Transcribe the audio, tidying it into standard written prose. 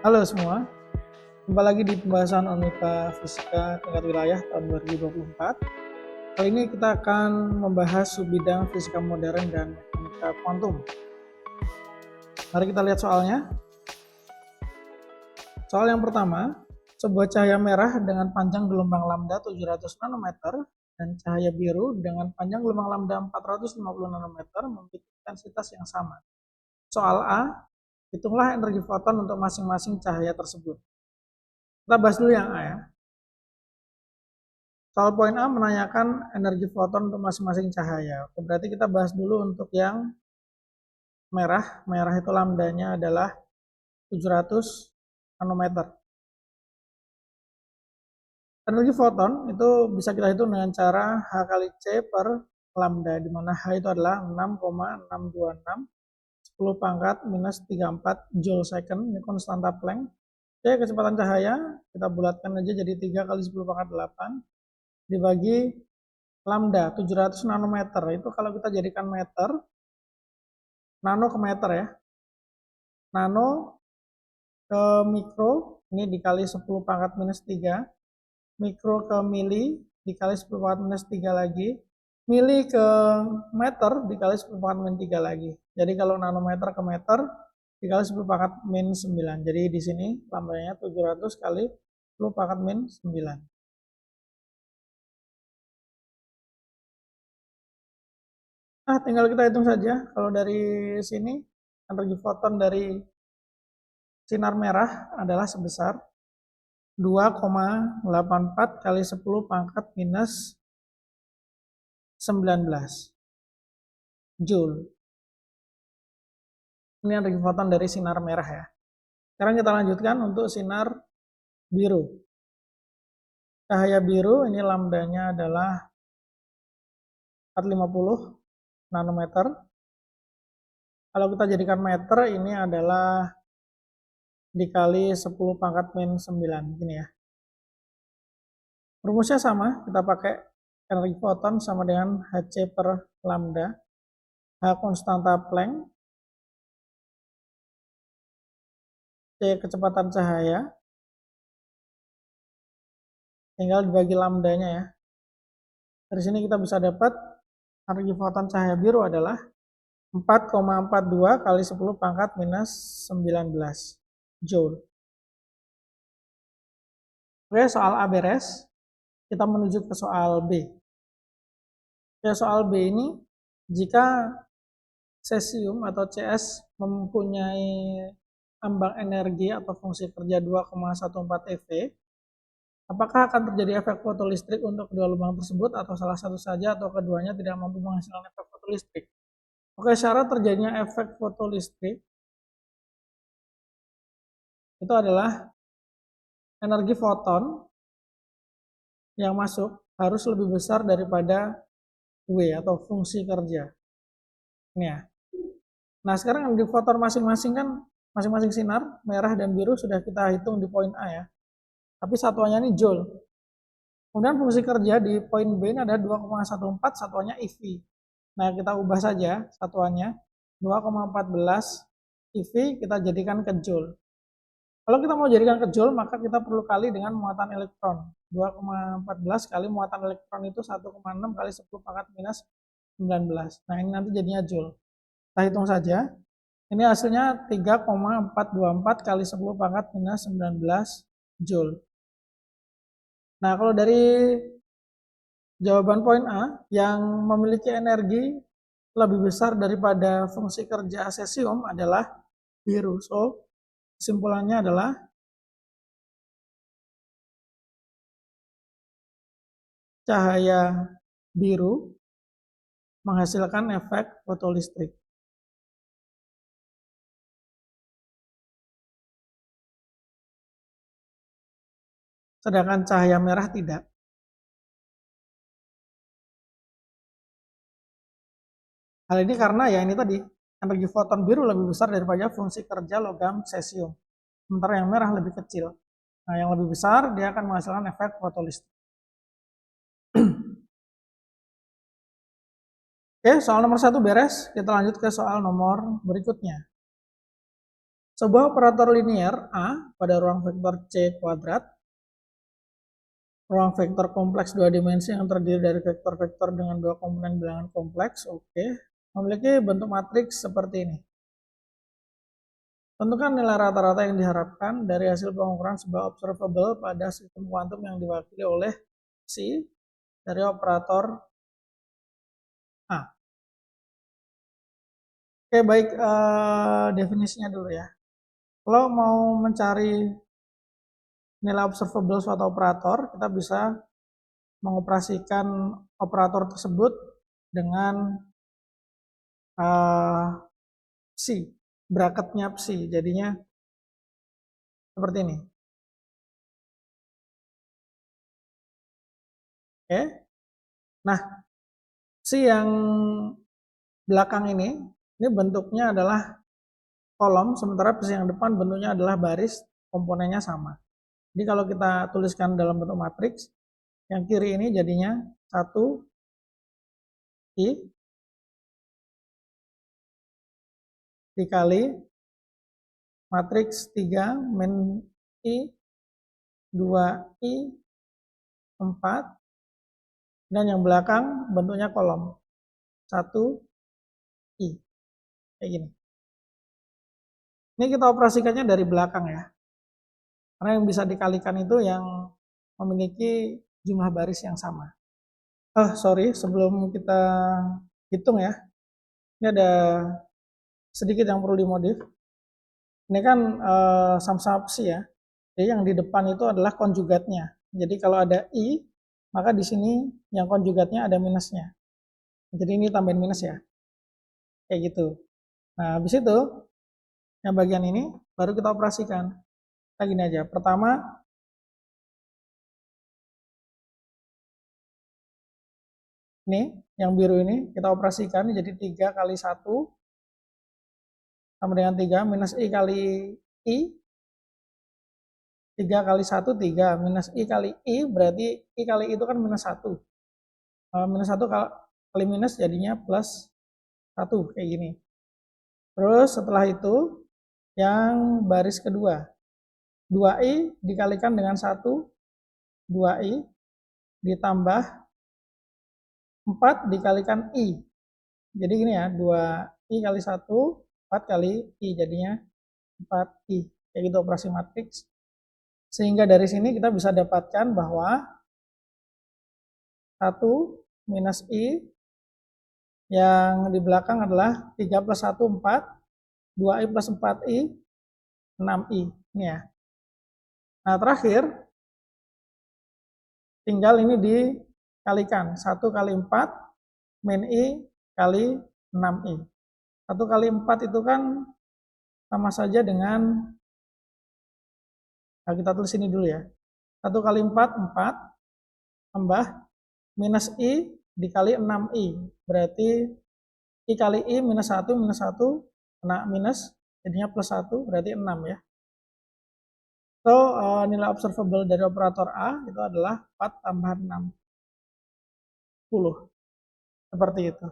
Halo semua, jumpa lagi di pembahasan Unika Fisika tingkat wilayah tahun 2024. Kali ini kita akan membahas subbidang fisika modern dan mekanika kuantum. Mari kita lihat soalnya. Soal yang pertama, sebuah cahaya merah dengan panjang gelombang lambda 700 nanometer dan cahaya biru dengan panjang gelombang lambda 450 nanometer memiliki intensitas yang sama. Soal A, hitunglah energi foton untuk masing-masing cahaya tersebut. Kita bahas dulu yang A ya. Soal poin A menanyakan energi foton untuk masing-masing cahaya. Berarti kita bahas dulu untuk yang merah. Merah itu lambdanya adalah 700 nanometer. Energi foton itu bisa kita hitung dengan cara H kali C per lambda, di mana H itu adalah 6,626 10 pangkat minus 34 joule second, ini konstanta Planck. Oke, kecepatan cahaya kita bulatkan aja jadi 3 kali 10 pangkat 8 dibagi lambda 700 nanometer. Itu kalau kita jadikan meter, nano ke meter ya. Nano ke mikro, ini dikali 10 pangkat minus 3. Mikro ke mili, dikali 10 pangkat minus 3 lagi. Mili ke meter, dikali 10 pangkat min 3 lagi. Jadi kalau nanometer ke meter, dikali 10 pangkat min 9. Jadi di sini lambdanya 700 kali 10 pangkat min 9. Nah, tinggal kita hitung saja. Kalau dari sini, energi foton dari sinar merah adalah sebesar 2,84 kali 10 pangkat minus 19 joule. Ini energi foton dari sinar merah ya. Sekarang kita lanjutkan untuk sinar biru. Cahaya biru ini lambdanya adalah 450 nanometer. Kalau kita jadikan meter, ini adalah dikali 10 pangkat min 9, gini ya. Rumusnya sama, kita pakai energi foton sama dengan Hc per lambda, H konstanta Planck, C kecepatan cahaya, tinggal dibagi lambdanya ya. Dari sini kita bisa dapat energi foton cahaya biru adalah 4,42 kali 10 pangkat minus 19 joule. Oke, soal A beres. Kita menuju ke soal B. Ya, soal B ini, jika cesium atau CS mempunyai ambang energi atau fungsi kerja 2,14 eV, apakah akan terjadi efek fotolistrik untuk kedua lubang tersebut atau salah satu saja atau keduanya tidak mampu menghasilkan efek fotolistrik? Oke, syarat terjadinya efek fotolistrik itu adalah energi foton yang masuk harus lebih besar daripada W atau fungsi kerja. Ini ya. Nah, sekarang energi foton masing-masing kan, masing-masing sinar, merah dan biru sudah kita hitung di poin A ya. Tapi satuannya ini joule. Kemudian fungsi kerja di poin B ini ada 2,14, satuannya eV. Nah, kita ubah saja satuannya. 2,14 eV kita jadikan ke joule. Kalau kita mau jadikan ke joule, maka kita perlu kali dengan muatan elektron. 2,14 kali muatan elektron itu 1,6 kali 10 pangkat minus 19. Nah, ini nanti jadinya joule. Kita hitung saja. Ini hasilnya 3,424 kali 10 pangkat minus 19 joule. Nah, kalau dari jawaban poin A yang memiliki energi lebih besar daripada fungsi kerja cesium adalah biru. So, kesimpulannya adalah cahaya biru menghasilkan efek fotolistrik. Sedangkan cahaya merah tidak. Hal ini karena ya ini tadi, energi foton biru lebih besar daripada fungsi kerja logam cesium. Sementara yang merah lebih kecil. Nah, yang lebih besar dia akan menghasilkan efek fotolistrik. Oke, soal nomor 1 beres. Kita lanjut ke soal nomor berikutnya. Sebuah operator linear A pada ruang vektor C kuadrat, ruang vektor kompleks dua dimensi yang terdiri dari vektor-vektor dengan dua komponen bilangan kompleks, oke, memiliki bentuk matriks seperti ini. Tentukan nilai rata-rata yang diharapkan dari hasil pengukuran sebuah observable pada sistem kuantum yang diwakili oleh C dari operator A. Oke, baik, definisinya dulu ya. Kalau mau mencari nilai observable suatu operator, kita bisa mengoperasikan operator tersebut dengan psi, bracketnya psi, jadinya seperti ini. Oke, nah psi yang belakang ini bentuknya adalah kolom, sementara psi yang depan bentuknya adalah baris, komponennya sama. Jadi kalau kita tuliskan dalam bentuk matriks, yang kiri ini jadinya 1 I dikali matriks 3 min I 2 I 4, dan yang belakang bentuknya kolom 1 I kayak gini. Ini kita operasikannya dari belakang ya, karena yang bisa dikalikan itu yang memiliki jumlah baris yang sama. Sorry, sebelum kita hitung ya, ini ada sedikit yang perlu dimodif. Ini kan sama-sama psi ya, jadi yang di depan itu adalah konjugatnya. Jadi kalau ada I, maka di sini yang konjugatnya ada minusnya. Jadi ini tambahin minus ya, kayak gitu. Nah, habis itu yang bagian ini baru kita operasikan. Kita gini aja. Pertama, ini yang biru ini kita operasikan jadi 3 kali 1 sama dengan 3 minus I kali I. 3 kali 1 3 minus I kali I, berarti I kali I itu kan minus 1. Minus 1 kali minus jadinya plus 1 kayak gini. Terus setelah itu yang baris kedua 2I dikalikan dengan 1, 2I ditambah 4 dikalikan I. Jadi gini ya, 2I kali 1, 4 kali I, jadinya 4I. Kayak gitu operasi matriks. Sehingga dari sini kita bisa dapatkan bahwa 1 minus I yang di belakang adalah 3 plus 1, 4, 2I plus 4I, 6I. Ini ya. Nah, terakhir, tinggal ini dikalikan. 1 kali 4, min I kali 6I. 1 kali 4 itu kan sama saja dengan, nah kita tulis ini dulu ya. 1 kali 4, 4, tambah minus I dikali 6I. Berarti I kali I minus 1, kena minus, jadinya plus 1, berarti 6 ya. So, nilai observable dari operator A itu adalah 4 tambah 6, 10. Seperti itu.